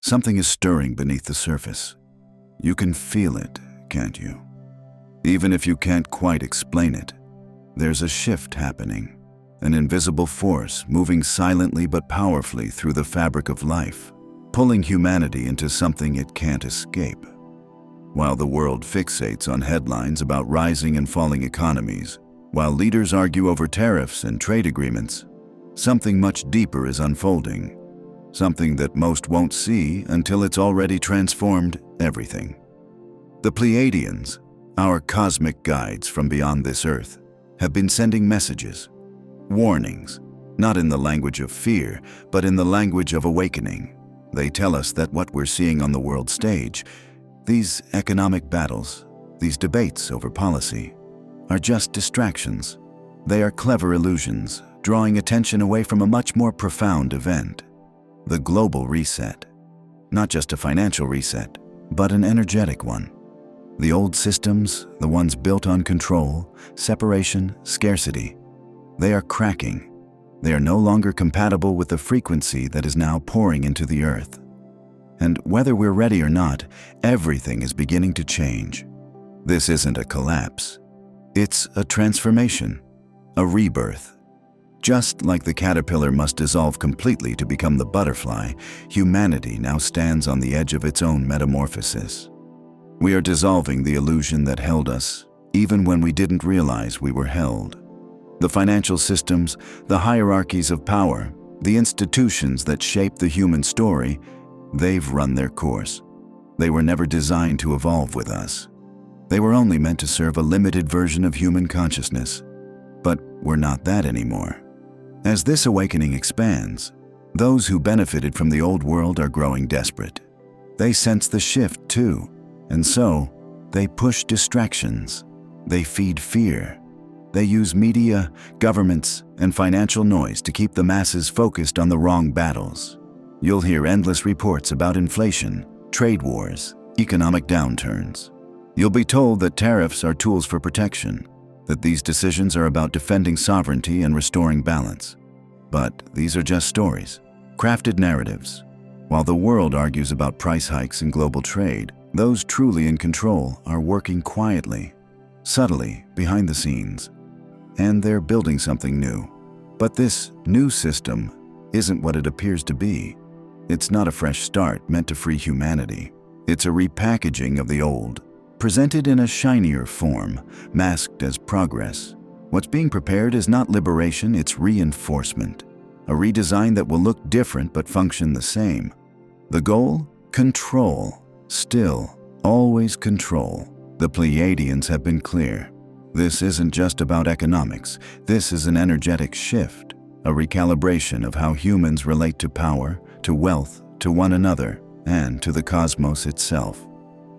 Something is stirring beneath the surface. You can feel it, can't you? Even if you can't quite explain it, there's a shift happening, an invisible force moving silently but powerfully through the fabric of life, pulling humanity into something it can't escape. While the world fixates on headlines about rising and falling economies, while leaders argue over tariffs and trade agreements, something much deeper is unfolding, something that most won't see until it's already transformed everything. The Pleiadians, our cosmic guides from beyond this earth, have been sending messages, warnings, not in the language of fear, but in the language of awakening. They tell us that what we're seeing on the world stage, these economic battles, these debates over policy, are just distractions. They are clever illusions, drawing attention away from a much more profound event, the global reset. Not just a financial reset, but an energetic one. The old systems, the ones built on control, separation, scarcity, they are cracking. They are no longer compatible with the frequency that is now pouring into the earth. And whether we're ready or not, everything is beginning to change. This isn't a collapse. It's a transformation, a rebirth. Just like the caterpillar must dissolve completely to become the butterfly, humanity now stands on the edge of its own metamorphosis. We are dissolving the illusion that held us, even when we didn't realize we were held. The financial systems, the hierarchies of power, the institutions that shape the human story, they've run their course. They were never designed to evolve with us. They were only meant to serve a limited version of human consciousness. But we're not that anymore. As this awakening expands, those who benefited from the old world are growing desperate. They sense the shift too, and so they push distractions. They feed fear. They use media, governments, and financial noise to keep the masses focused on the wrong battles. You'll hear endless reports about inflation, trade wars, economic downturns. You'll be told that tariffs are tools for protection, that these decisions are about defending sovereignty and restoring balance. But these are just stories, crafted narratives. While the world argues about price hikes and global trade, those truly in control are working quietly, subtly, behind the scenes. And they're building something new. But this new system isn't what it appears to be. It's not a fresh start meant to free humanity. It's a repackaging of the old, presented in a shinier form, masked as progress. What's being prepared is not liberation, it's reinforcement. A redesign that will look different but function the same. The goal? Control. Still, always control. The Pleiadians have been clear. This isn't just about economics. This is an energetic shift, a recalibration of how humans relate to power, to wealth, to one another, and to the cosmos itself.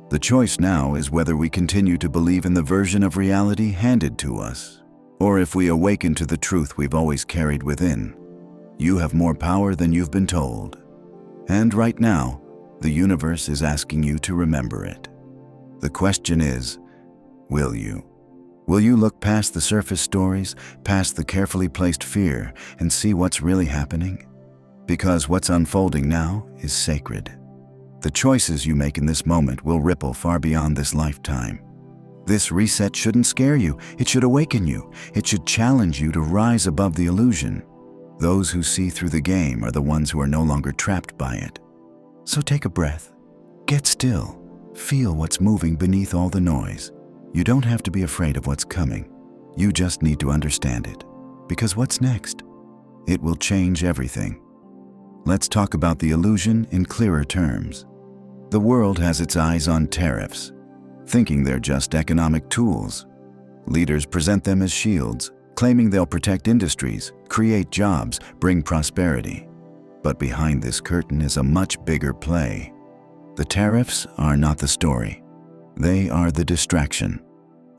The choice now is whether we continue to believe in the version of reality handed to us, or if we awaken to the truth we've always carried within. You have more power than you've been told. And right now, the universe is asking you to remember it. The question is, will you? Will you look past the surface stories, past the carefully placed fear, and see what's really happening? Because what's unfolding now is sacred. The choices you make in this moment will ripple far beyond this lifetime. This reset shouldn't scare you. It should awaken you. It should challenge you to rise above the illusion. Those who see through the game are the ones who are no longer trapped by it. So take a breath. Get still. Feel what's moving beneath all the noise. You don't have to be afraid of what's coming. You just need to understand it. Because what's next? It will change everything. Let's talk about the illusion in clearer terms. The world has its eyes on tariffs, thinking they're just economic tools. Leaders present them as shields, claiming they'll protect industries, create jobs, bring prosperity. But behind this curtain is a much bigger play. The tariffs are not the story. They are the distraction,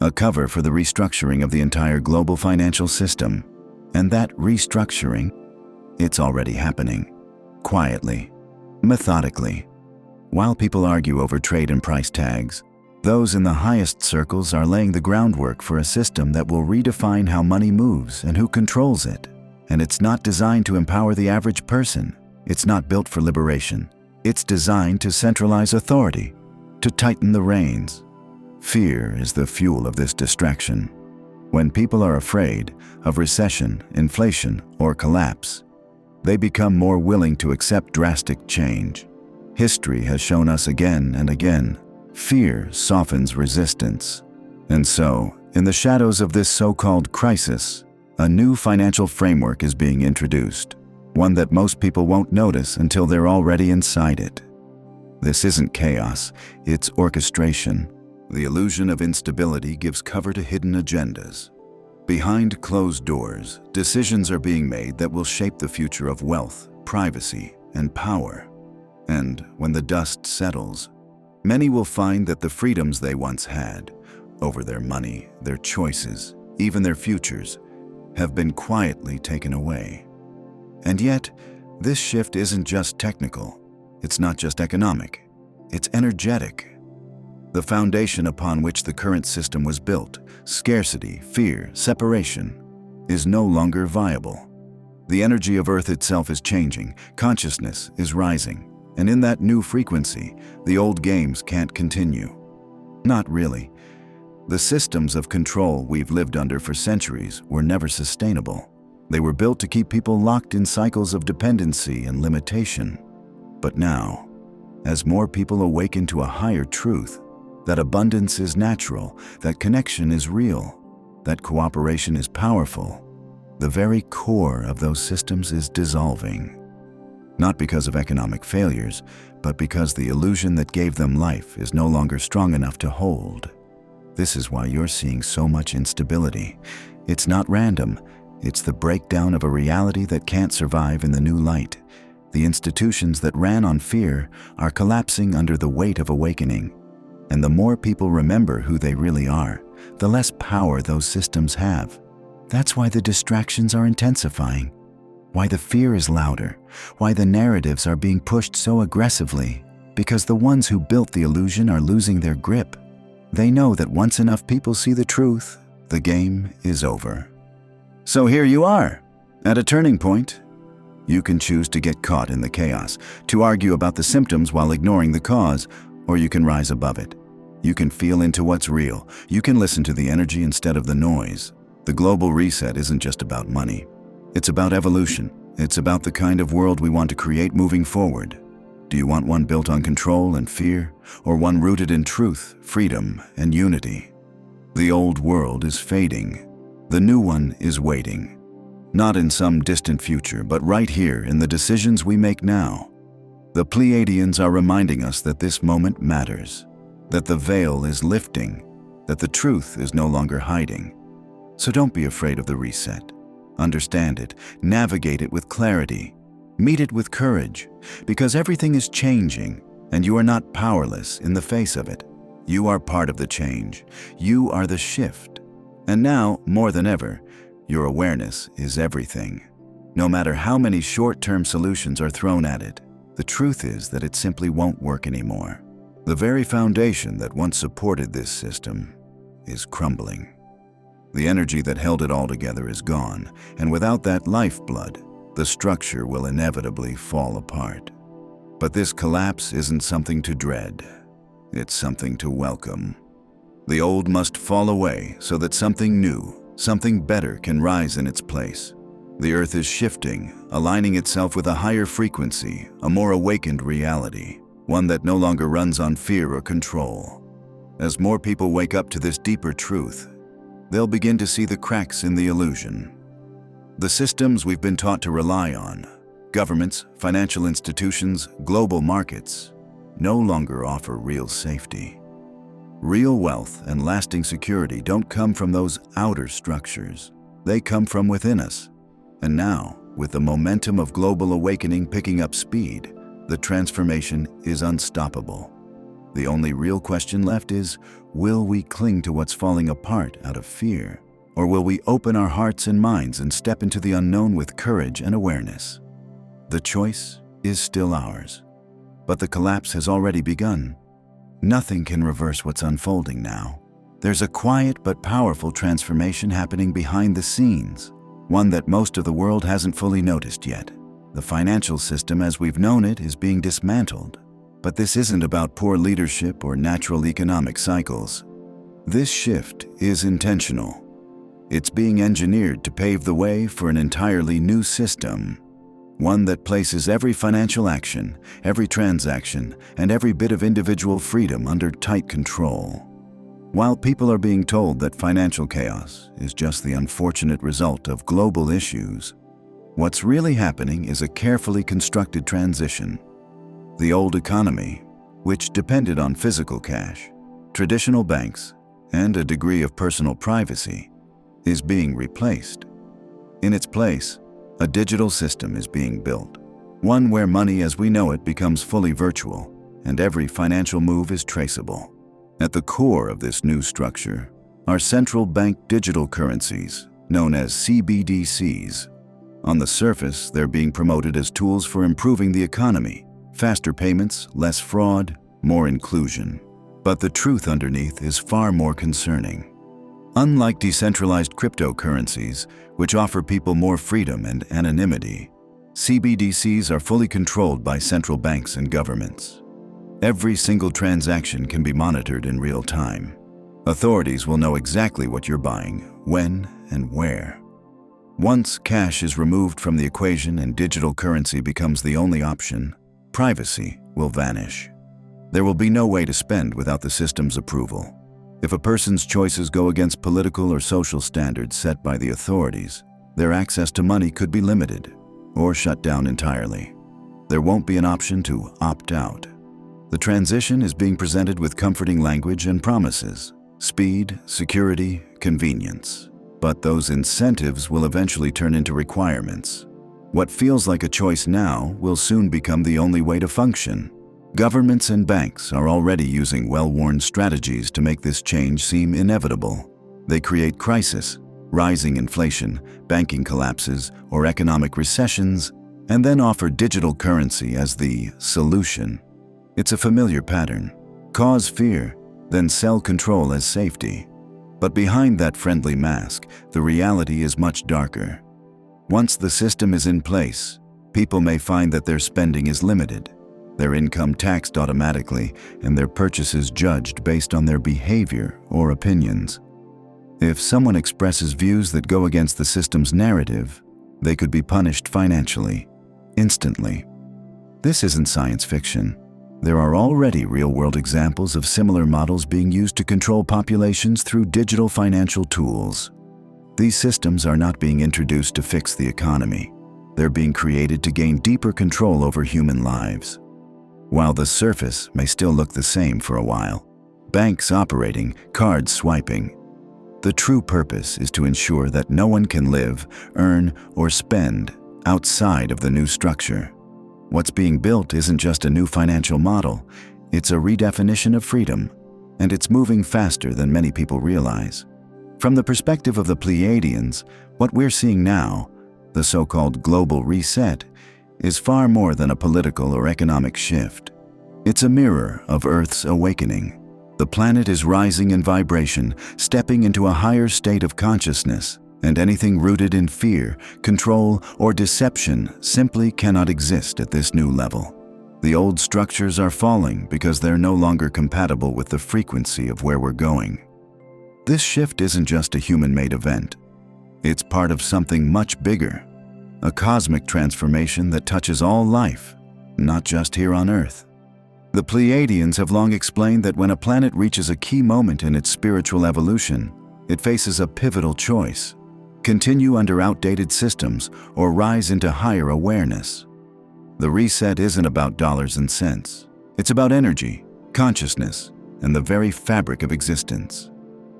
a cover for the restructuring of the entire global financial system. And that restructuring, it's already happening, quietly, methodically. While people argue over trade and price tags, those in the highest circles are laying the groundwork for a system that will redefine how money moves and who controls it. And it's not designed to empower the average person. It's not built for liberation. It's designed to centralize authority, to tighten the reins. Fear is the fuel of this distraction. When people are afraid of recession, inflation, or collapse, they become more willing to accept drastic change. History has shown us again and again, fear softens resistance. And so, in the shadows of this so-called crisis, a new financial framework is being introduced, one that most people won't notice until they're already inside it. This isn't chaos, it's orchestration. The illusion of instability gives cover to hidden agendas. Behind closed doors, decisions are being made that will shape the future of wealth, privacy, and power. And when the dust settles, many will find that the freedoms they once had over their money, their choices, even their futures, have been quietly taken away. And yet, this shift isn't just technical. It's not just economic. It's energetic. The foundation upon which the current system was built, scarcity, fear, separation, is no longer viable. The energy of Earth itself is changing, consciousness is rising, and in that new frequency, the old games can't continue. Not really. The systems of control we've lived under for centuries were never sustainable. They were built to keep people locked in cycles of dependency and limitation. But now, as more people awaken to a higher truth, that abundance is natural, that connection is real, that cooperation is powerful, the very core of those systems is dissolving. Not because of economic failures, but because the illusion that gave them life is no longer strong enough to hold. This is why you're seeing so much instability. It's not random. It's the breakdown of a reality that can't survive in the new light. The institutions that ran on fear are collapsing under the weight of awakening. And the more people remember who they really are, the less power those systems have. That's why the distractions are intensifying, why the fear is louder, why the narratives are being pushed so aggressively, because the ones who built the illusion are losing their grip. They know that once enough people see the truth, the game is over. So here you are, at a turning point. You can choose to get caught in the chaos, to argue about the symptoms while ignoring the cause, or you can rise above it. You can feel into what's real. You can listen to the energy instead of the noise. The global reset isn't just about money. It's about evolution. It's about the kind of world we want to create moving forward. Do you want one built on control and fear, or one rooted in truth, freedom, and unity? The old world is fading. The new one is waiting. Not in some distant future, but right here in the decisions we make now. The Pleiadians are reminding us that this moment matters, that the veil is lifting, that the truth is no longer hiding. So don't be afraid of the reset. Understand it, navigate it with clarity, meet it with courage, because everything is changing, and you are not powerless in the face of it. You are part of the change. You are the shift. And now, more than ever, your awareness is everything. No matter how many short-term solutions are thrown at it, the truth is that it simply won't work anymore. The very foundation that once supported this system is crumbling. The energy that held it all together is gone, and without that lifeblood, the structure will inevitably fall apart. But this collapse isn't something to dread. It's something to welcome. The old must fall away so that something new, something better can rise in its place. The earth is shifting, aligning itself with a higher frequency, a more awakened reality, one that no longer runs on fear or control. As more people wake up to this deeper truth, they'll begin to see the cracks in the illusion. The systems we've been taught to rely on, governments, financial institutions, global markets, no longer offer real safety. Real wealth and lasting security don't come from those outer structures. They come from within us. And now, with the momentum of global awakening picking up speed, the transformation is unstoppable. The only real question left is, will we cling to what's falling apart out of fear? Or will we open our hearts and minds and step into the unknown with courage and awareness? The choice is still ours. But the collapse has already begun. Nothing can reverse what's unfolding now. There's a quiet but powerful transformation happening behind the scenes, one that most of the world hasn't fully noticed yet. The financial system as we've known it is being dismantled. But this isn't about poor leadership or natural economic cycles. This shift is intentional. It's being engineered to pave the way for an entirely new system. One that places every financial action, every transaction, and every bit of individual freedom under tight control. While people are being told that financial chaos is just the unfortunate result of global issues, what's really happening is a carefully constructed transition. The old economy, which depended on physical cash, traditional banks, and a degree of personal privacy, is being replaced. In its place, a digital system is being built, one where money as we know it becomes fully virtual, and every financial move is traceable. At the core of this new structure are central bank digital currencies, known as CBDCs. On the surface, they're being promoted as tools for improving the economy, faster payments, less fraud, more inclusion. But the truth underneath is far more concerning. Unlike decentralized cryptocurrencies, which offer people more freedom and anonymity, CBDCs are fully controlled by central banks and governments. Every single transaction can be monitored in real time. Authorities will know exactly what you're buying, when, and where. Once cash is removed from the equation and digital currency becomes the only option, privacy will vanish. There will be no way to spend without the system's approval. If a person's choices go against political or social standards set by the authorities, their access to money could be limited or shut down entirely. There won't be an option to opt out. The transition is being presented with comforting language and promises: speed, security, convenience. But those incentives will eventually turn into requirements. What feels like a choice now will soon become the only way to function. Governments and banks are already using well-worn strategies to make this change seem inevitable. They create crisis, rising inflation, banking collapses, or economic recessions, and then offer digital currency as the solution. It's a familiar pattern. Cause fear, then sell control as safety. But behind that friendly mask, the reality is much darker. Once the system is in place, people may find that their spending is limited, their income taxed automatically, and their purchases judged based on their behavior or opinions. If someone expresses views that go against the system's narrative, they could be punished financially, instantly. This isn't science fiction. There are already real-world examples of similar models being used to control populations through digital financial tools. These systems are not being introduced to fix the economy. They're being created to gain deeper control over human lives. While the surface may still look the same for a while, banks operating, cards swiping, the true purpose is to ensure that no one can live, earn, or spend outside of the new structure. What's being built isn't just a new financial model, it's a redefinition of freedom, and it's moving faster than many people realize. From the perspective of the Pleiadians, what we're seeing now, the so-called global reset, is far more than a political or economic shift. It's a mirror of Earth's awakening. The planet is rising in vibration, stepping into a higher state of consciousness, and anything rooted in fear, control, or deception simply cannot exist at this new level. The old structures are falling because they're no longer compatible with the frequency of where we're going. This shift isn't just a human-made event. It's part of something much bigger, a cosmic transformation that touches all life, not just here on Earth. The Pleiadians have long explained that when a planet reaches a key moment in its spiritual evolution, it faces a pivotal choice: continue under outdated systems or rise into higher awareness. The reset isn't about dollars and cents. It's about energy, consciousness, and the very fabric of existence.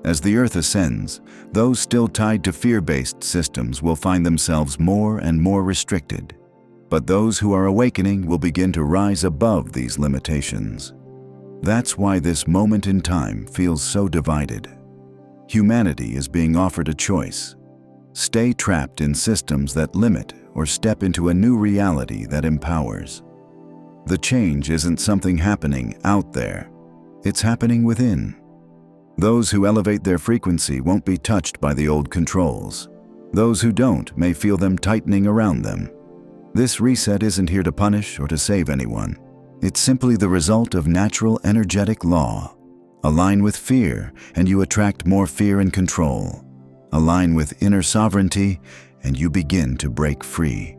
As the Earth ascends, those still tied to fear-based systems will find themselves more and more restricted. But those who are awakening will begin to rise above these limitations. That's why this moment in time feels so divided. Humanity is being offered a choice: stay trapped in systems that limit or step into a new reality that empowers. The change isn't something happening out there. It's happening within. Those who elevate their frequency won't be touched by the old controls. Those who don't may feel them tightening around them. This reset isn't here to punish or to save anyone. It's simply the result of natural energetic law. Align with fear, and you attract more fear and control. Align with inner sovereignty, and you begin to break free.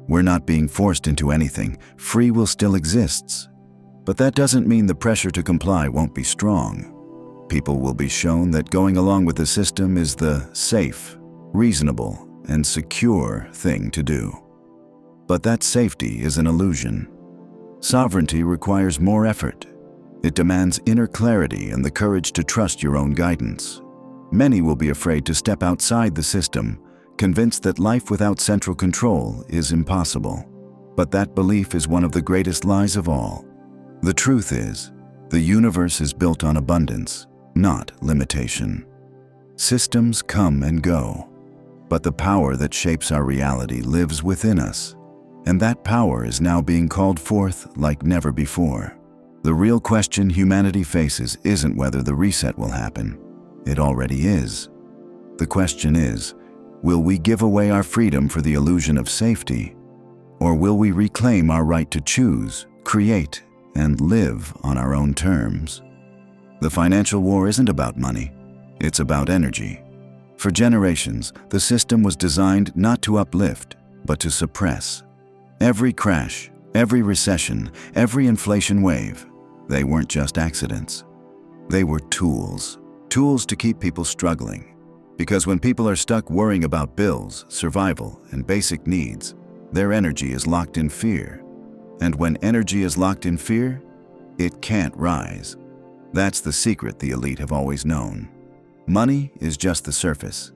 We're not being forced into anything. Free will still exists. But that doesn't mean the pressure to comply won't be strong. People will be shown that going along with the system is the safe, reasonable, and secure thing to do. But that safety is an illusion. Sovereignty requires more effort. It demands inner clarity and the courage to trust your own guidance. Many will be afraid to step outside the system, convinced that life without central control is impossible. But that belief is one of the greatest lies of all. The truth is, the universe is built on abundance, not limitation. Systems come and go, but the power that shapes our reality lives within us, and that power is now being called forth like never before. The real question humanity faces isn't whether the reset will happen. It already is. The question is, will we give away our freedom for the illusion of safety, or will we reclaim our right to choose, create, and live on our own terms? The financial war isn't about money, it's about energy. For generations, the system was designed not to uplift, but to suppress. Every crash, every recession, every inflation wave, they weren't just accidents. They were tools. Tools to keep people struggling. Because when people are stuck worrying about bills, survival, and basic needs, their energy is locked in fear. And when energy is locked in fear, it can't rise. That's the secret the elite have always known. Money is just the surface.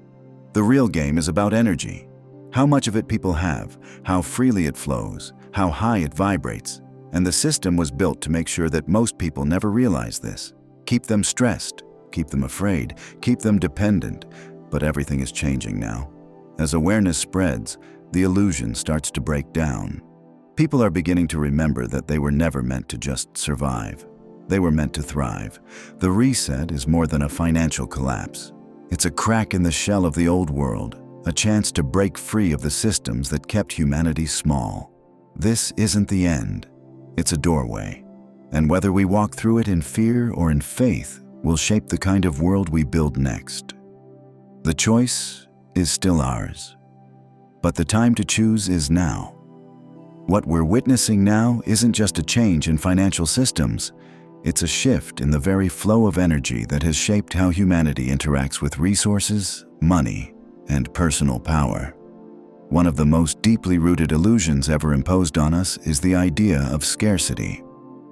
The real game is about energy. How much of it people have, how freely it flows, how high it vibrates. And the system was built to make sure that most people never realize this. Keep them stressed, keep them afraid, keep them dependent. But everything is changing now. As awareness spreads, the illusion starts to break down. People are beginning to remember that they were never meant to just survive. They were meant to thrive. The reset is more than a financial collapse. It's a crack in the shell of the old world, a chance to break free of the systems that kept humanity small. This isn't the end. It's a doorway. And whether we walk through it in fear or in faith will shape the kind of world we build next. The choice is still ours. But the time to choose is now. What we're witnessing now isn't just a change in financial systems. It's a shift in the very flow of energy that has shaped how humanity interacts with resources, money, and personal power. One of the most deeply rooted illusions ever imposed on us is the idea of scarcity.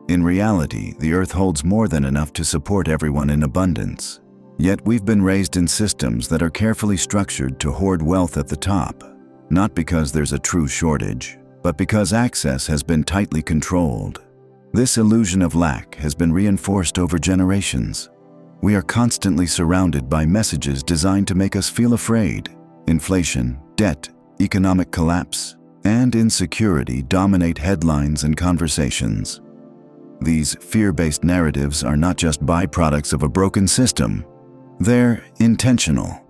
In reality, the earth holds more than enough to support everyone in abundance. Yet we've been raised in systems that are carefully structured to hoard wealth at the top, not because there's a true shortage, but because access has been tightly controlled. This illusion of lack has been reinforced over generations. We are constantly surrounded by messages designed to make us feel afraid. Inflation, debt, economic collapse, and insecurity dominate headlines and conversations. These fear-based narratives are not just byproducts of a broken system. They're intentional.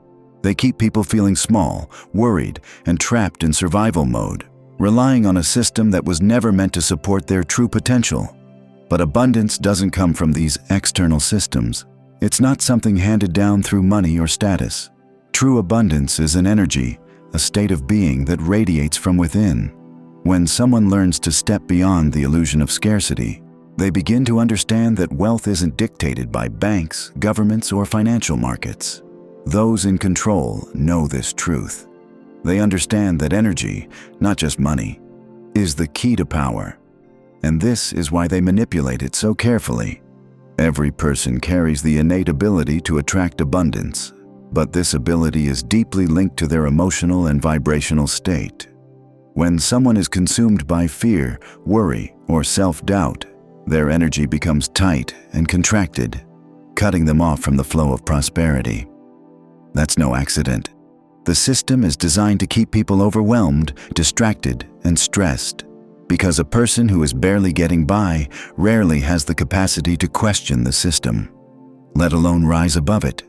They keep people feeling small, worried, and trapped in survival mode, relying on a system that was never meant to support their true potential. But abundance doesn't come from these external systems. It's not something handed down through money or status. True abundance is an energy, a state of being that radiates from within. When someone learns to step beyond the illusion of scarcity, they begin to understand that wealth isn't dictated by banks, governments, or financial markets. Those in control know this truth. They understand that energy, not just money, is the key to power. And this is why they manipulate it so carefully. Every person carries the innate ability to attract abundance, but this ability is deeply linked to their emotional and vibrational state. When someone is consumed by fear, worry, or self-doubt, their energy becomes tight and contracted, cutting them off from the flow of prosperity. That's no accident. The system is designed to keep people overwhelmed, distracted, and stressed, because a person who is barely getting by rarely has the capacity to question the system, let alone rise above it.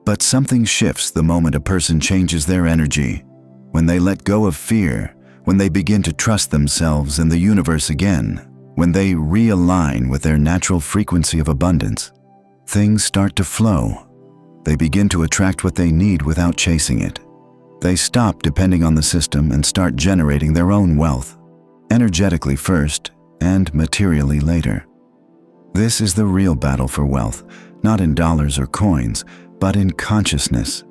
But something shifts the moment a person changes their energy. When they let go of fear, when they begin to trust themselves and the universe again, when they realign with their natural frequency of abundance, things start to flow. They begin to attract what they need without chasing it. They stop depending on the system and start generating their own wealth, energetically first and materially later. This is the real battle for wealth, not in dollars or coins, but in consciousness.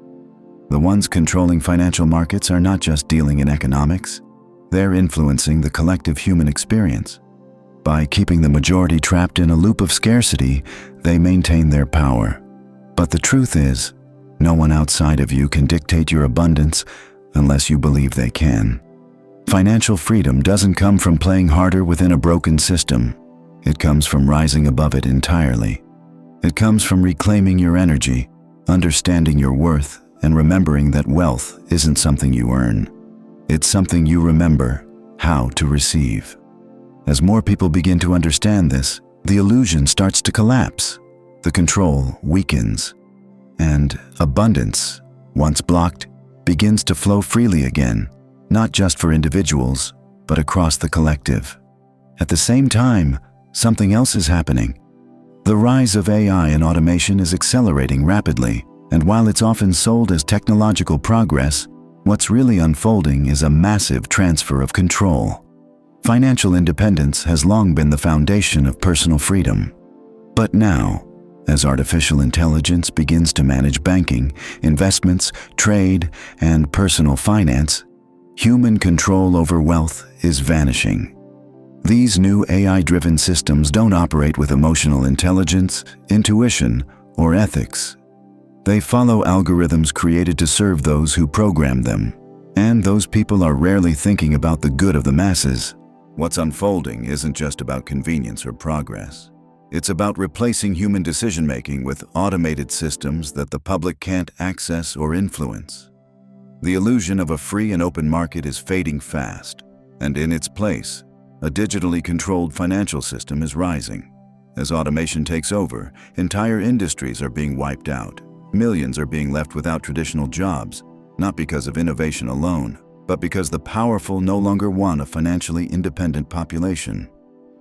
The ones controlling financial markets are not just dealing in economics, they're influencing the collective human experience. By keeping the majority trapped in a loop of scarcity, they maintain their power. But the truth is, no one outside of you can dictate your abundance unless you believe they can. Financial freedom doesn't come from playing harder within a broken system. It comes from rising above it entirely. It comes from reclaiming your energy, understanding your worth, and remembering that wealth isn't something you earn. It's something you remember how to receive. As more people begin to understand this, the illusion starts to collapse. The control weakens, and abundance, once blocked, begins to flow freely again, not just for individuals, but across the collective. At the same time, something else is happening. The rise of AI and automation is accelerating rapidly, and while it's often sold as technological progress, what's really unfolding is a massive transfer of control. Financial independence has long been the foundation of personal freedom. But now, as artificial intelligence begins to manage banking, investments, trade, and personal finance, human control over wealth is vanishing. These new AI-driven systems don't operate with emotional intelligence, intuition, or ethics. They follow algorithms created to serve those who program them, and those people are rarely thinking about the good of the masses. What's unfolding isn't just about convenience or progress. It's about replacing human decision-making with automated systems that the public can't access or influence. The illusion of a free and open market is fading fast, and in its place, a digitally controlled financial system is rising. As automation takes over, entire industries are being wiped out. Millions are being left without traditional jobs, not because of innovation alone, but because the powerful no longer want a financially independent population.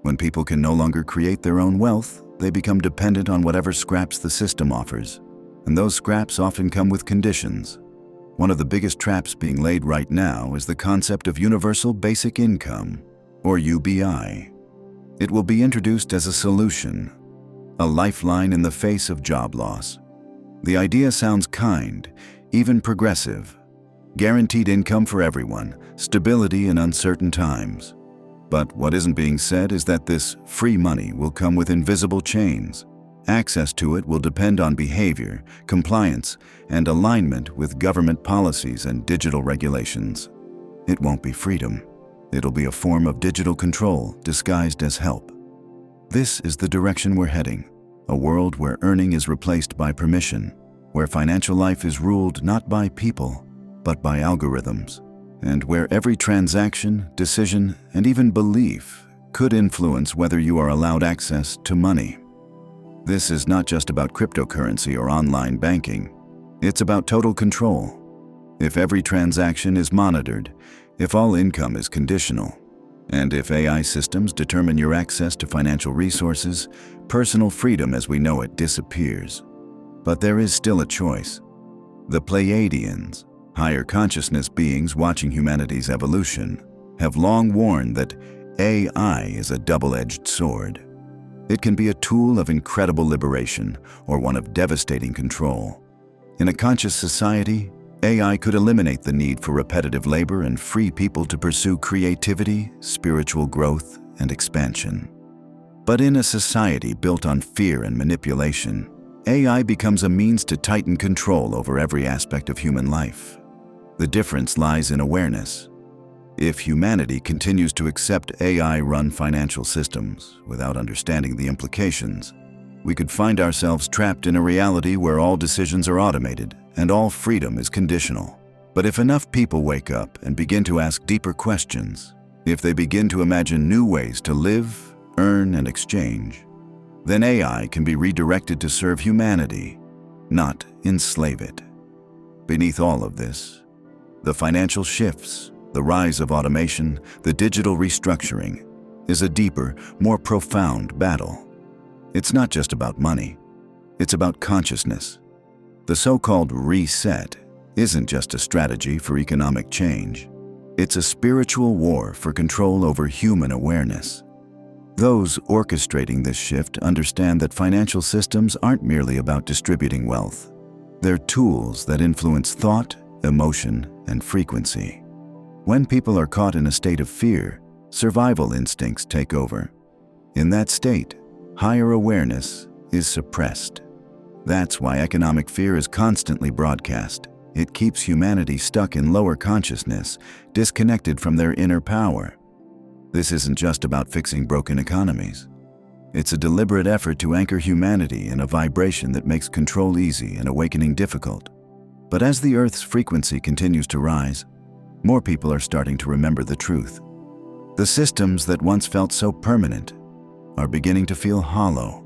When people can no longer create their own wealth, they become dependent on whatever scraps the system offers. And those scraps often come with conditions. One of the biggest traps being laid right now is the concept of universal basic income, or UBI. It will be introduced as a solution, a lifeline in the face of job loss. The idea sounds kind, even progressive. Guaranteed income for everyone, stability in uncertain times. But what isn't being said is that this free money will come with invisible chains. Access to it will depend on behavior, compliance, and alignment with government policies and digital regulations. It won't be freedom. It'll be a form of digital control disguised as help. This is the direction we're heading, a world where earning is replaced by permission, where financial life is ruled not by people, but by algorithms, and where every transaction, decision, and even belief could influence whether you are allowed access to money. This is not just about cryptocurrency or online banking. It's about total control. If every transaction is monitored, if all income is conditional, and if AI systems determine your access to financial resources, personal freedom as we know it disappears. But there is still a choice. The Pleiadians, higher consciousness beings watching humanity's evolution, have long warned that AI is a double-edged sword. It can be a tool of incredible liberation or one of devastating control. In a conscious society, AI could eliminate the need for repetitive labor and free people to pursue creativity, spiritual growth, and expansion. But in a society built on fear and manipulation, AI becomes a means to tighten control over every aspect of human life. The difference lies in awareness. If humanity continues to accept AI-run financial systems without understanding the implications, we could find ourselves trapped in a reality where all decisions are automated and all freedom is conditional. But if enough people wake up and begin to ask deeper questions, if they begin to imagine new ways to live, earn, and exchange, then AI can be redirected to serve humanity, not enslave it. Beneath all of this, the financial shifts, The rise of automation, the digital restructuring, is a deeper, more profound battle. It's not just about money. It's about consciousness. The so-called reset isn't just a strategy for economic change. It's a spiritual war for control over human awareness. Those orchestrating this shift understand that financial systems aren't merely about distributing wealth. They're tools that influence thought, emotion, and frequency. When people are caught in a state of fear, survival instincts take over. In that state, higher awareness is suppressed. That's why economic fear is constantly broadcast. It keeps humanity stuck in lower consciousness, disconnected from their inner power. This isn't just about fixing broken economies. It's a deliberate effort to anchor humanity in a vibration that makes control easy and awakening difficult. But as the Earth's frequency continues to rise, more people are starting to remember the truth. The systems that once felt so permanent are beginning to feel hollow.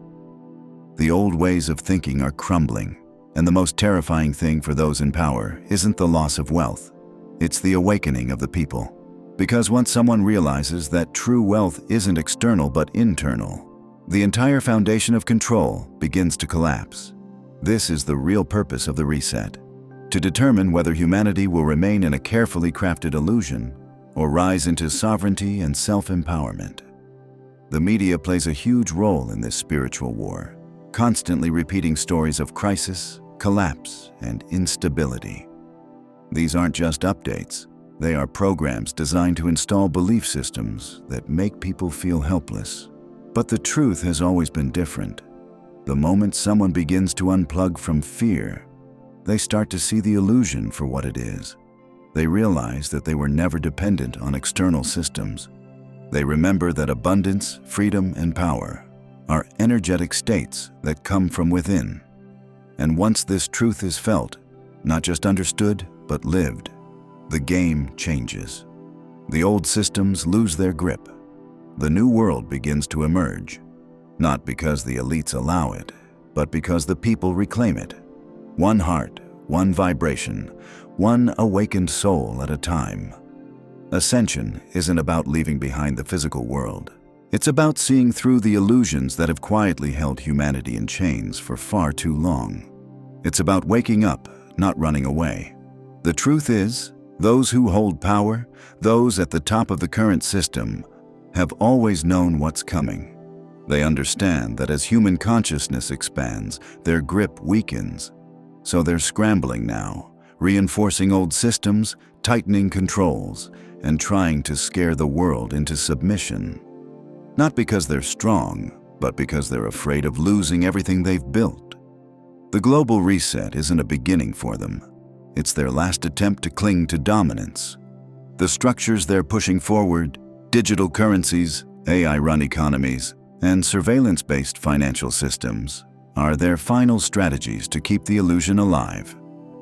The old ways of thinking are crumbling, and the most terrifying thing for those in power isn't the loss of wealth. It's the awakening of the people. Because once someone realizes that true wealth isn't external but internal, the entire foundation of control begins to collapse. This is the real purpose of the reset: to determine whether humanity will remain in a carefully crafted illusion or rise into sovereignty and self-empowerment. The media plays a huge role in this spiritual war, constantly repeating stories of crisis, collapse, and instability. These aren't just updates. They are programs designed to install belief systems that make people feel helpless. But the truth has always been different. The moment someone begins to unplug from fear, they start to see the illusion for what it is. They realize that they were never dependent on external systems. They remember that abundance, freedom, and power are energetic states that come from within. And once this truth is felt, not just understood, but lived, the game changes. The old systems lose their grip. The new world begins to emerge, not because the elites allow it, but because the people reclaim it. One heart, one vibration, one awakened soul at a time. Ascension isn't about leaving behind the physical world. It's about seeing through the illusions that have quietly held humanity in chains for far too long. It's about waking up, not running away. The truth is, those who hold power, those at the top of the current system, have always known what's coming. They understand that as human consciousness expands, their grip weakens. So they're scrambling now, reinforcing old systems, tightening controls, and trying to scare the world into submission. Not because they're strong, but because they're afraid of losing everything they've built. The global reset isn't a beginning for them. It's their last attempt to cling to dominance. The structures they're pushing forward, digital currencies, AI-run economies, and surveillance-based financial systems, are their final strategies to keep the illusion alive.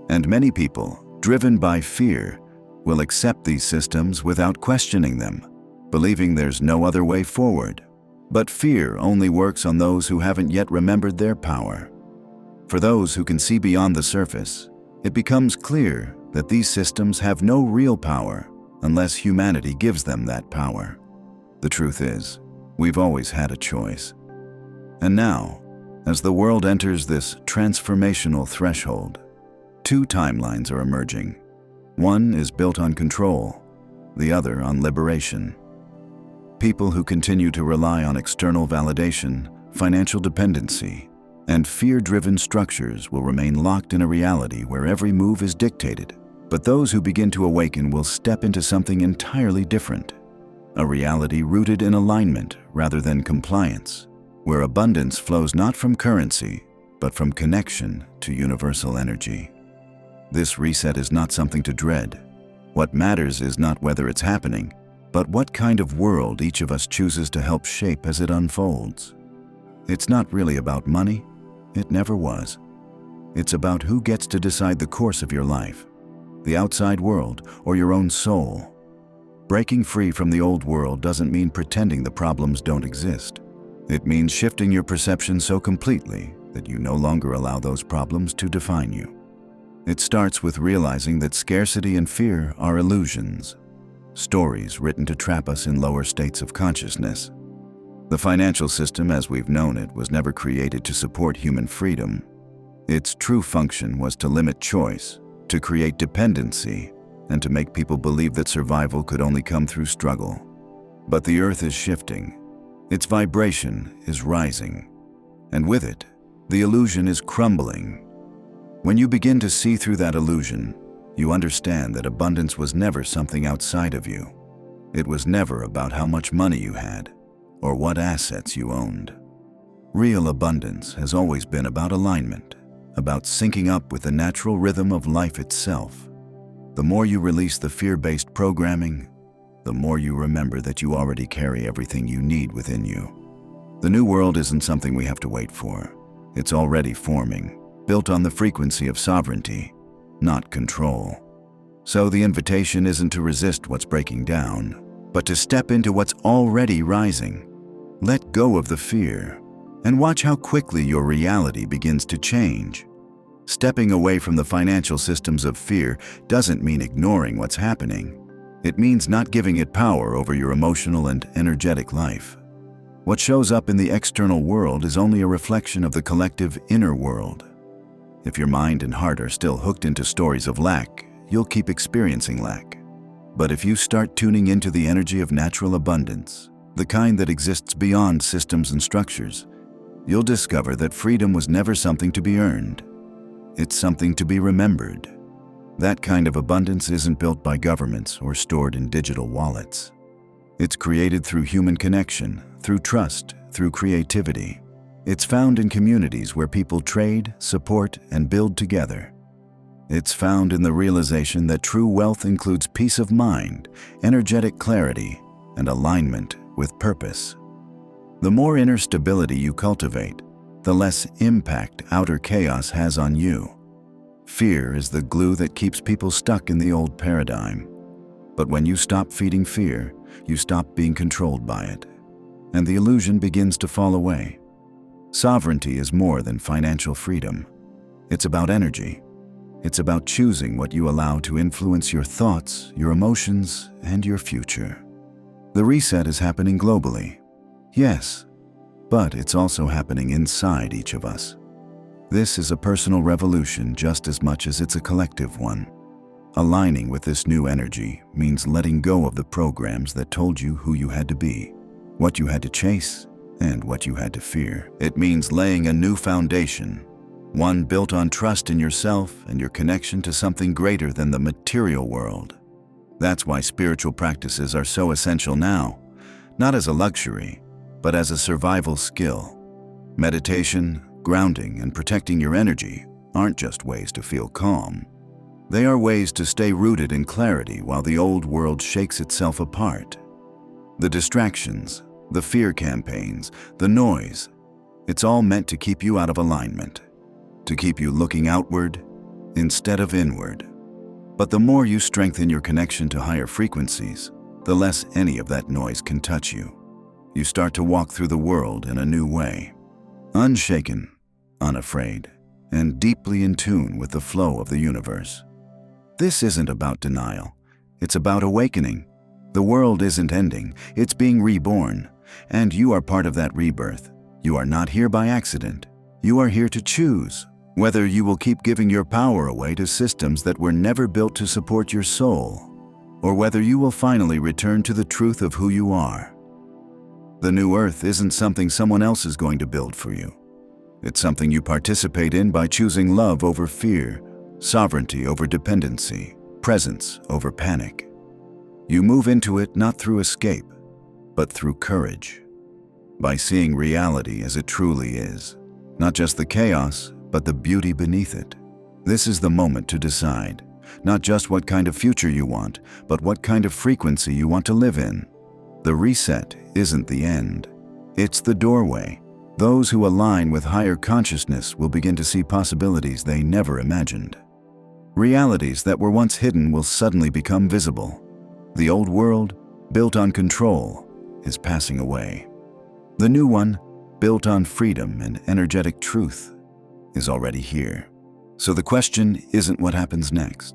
And many people, driven by fear, will accept these systems without questioning them, believing there's no other way forward. But fear only works on those who haven't yet remembered their power. For those who can see beyond the surface, it becomes clear that these systems have no real power unless humanity gives them that power. The truth is, we've always had a choice. And now, as the world enters this transformational threshold, two timelines are emerging. One is built on control, the other on liberation. People who continue to rely on external validation, financial dependency, and fear-driven structures will remain locked in a reality where every move is dictated. But those who begin to awaken will step into something entirely different, a reality rooted in alignment rather than compliance, where abundance flows not from currency, but from connection to universal energy. This reset is not something to dread. What matters is not whether it's happening, but what kind of world each of us chooses to help shape as it unfolds. It's not really about money. It never was. It's about who gets to decide the course of your life, the outside world or your own soul. Breaking free from the old world doesn't mean pretending the problems don't exist. It means shifting your perception so completely that you no longer allow those problems to define you. It starts with realizing that scarcity and fear are illusions. stories written to trap us in lower states of consciousness. The financial system as we've known it was never created to support human freedom. Its true function was to limit choice, to create dependency, and to make people believe that survival could only come through struggle. But the earth is shifting. Its vibration is rising. And with it, the illusion is crumbling. When you begin to see through that illusion, you understand that abundance was never something outside of you. It was never about how much money you had or what assets you owned. Real abundance has always been about alignment, about syncing up with the natural rhythm of life itself. The more you release the fear-based programming, the more you remember that you already carry everything you need within you. The new world isn't something we have to wait for. It's already forming, built on the frequency of sovereignty, not control. So the invitation isn't to resist what's breaking down, but to step into what's already rising. Let go of the fear, and watch how quickly your reality begins to change. Stepping away from the financial systems of fear doesn't mean ignoring what's happening. It means not giving it power over your emotional and energetic life. What shows up in the external world is only a reflection of the collective inner world. If your mind and heart are still hooked into stories of lack, you'll keep experiencing lack. But if you start tuning into the energy of natural abundance, the kind that exists beyond systems and structures, you'll discover that freedom was never something to be earned. It's something to be remembered. That kind of abundance isn't built by governments or stored in digital wallets. It's created through human connection, through trust, through creativity. It's found in communities where people trade, support, and build together. It's found in the realization that true wealth includes peace of mind, energetic clarity, and alignment with purpose. The more inner stability you cultivate, the less impact outer chaos has on you. Fear is the glue that keeps people stuck in the old paradigm. But when you stop feeding fear, you stop being controlled by it, and the illusion begins to fall away. Sovereignty is more than financial freedom. It's about energy. It's about choosing what you allow to influence your thoughts, your emotions, and your future. The reset is happening globally, yes, but it's also happening inside each of us. This is a personal revolution just as much as it's a collective one. Aligning with this new energy means letting go of the programs that told you who you had to be, what you had to chase, and what you had to fear. It means laying a new foundation, one built on trust in yourself and your connection to something greater than the material world. That's why spiritual practices are so essential now, not as a luxury, but as a survival skill. Meditation, grounding, and protecting your energy aren't just ways to feel calm. They are ways to stay rooted in clarity while the old world shakes itself apart. The distractions, the fear campaigns, the noise, it's all meant to keep you out of alignment, to keep you looking outward instead of inward. But the more you strengthen your connection to higher frequencies, the less any of that noise can touch you. You start to walk through the world in a new way, unshaken, unafraid, and deeply in tune with the flow of the universe. This isn't about denial. It's about awakening. The world isn't ending. It's being reborn. And you are part of that rebirth. You are not here by accident. You are here to choose whether you will keep giving your power away to systems that were never built to support your soul, or whether you will finally return to the truth of who you are. The new earth isn't something someone else is going to build for you. It's something you participate in by choosing love over fear, sovereignty over dependency, presence over panic. You move into it not through escape, but through courage. By seeing reality as it truly is, not just the chaos, but the beauty beneath it. This is the moment to decide, not just what kind of future you want, but what kind of frequency you want to live in. The reset isn't the end. It's the doorway. Those who align with higher consciousness will begin to see possibilities they never imagined. Realities that were once hidden will suddenly become visible. The old world, built on control, is passing away. The new one, built on freedom and energetic truth, is already here. So the question isn't what happens next.